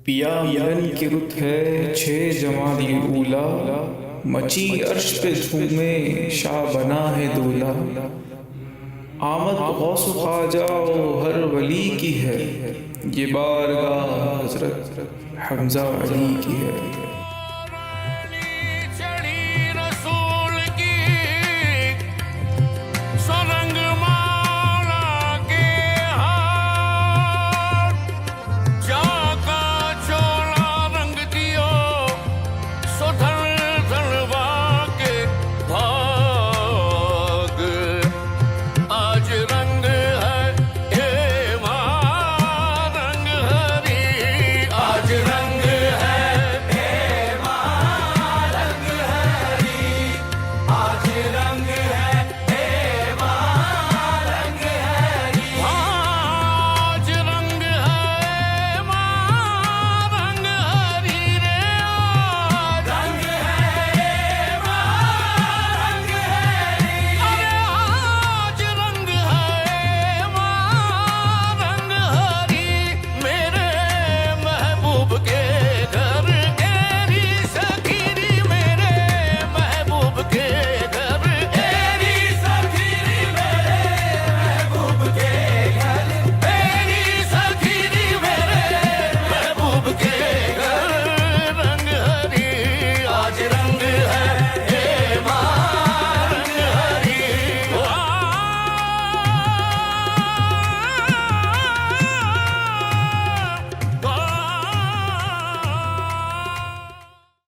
पिया मिलन की रुत है 6 जमादी ऊला, मची अर्श पे झूमे शाह बना है दूल्हा। आमद गौस ख्वाजा हर वली की है, ये बारगाह हजरत हमजा अली की है।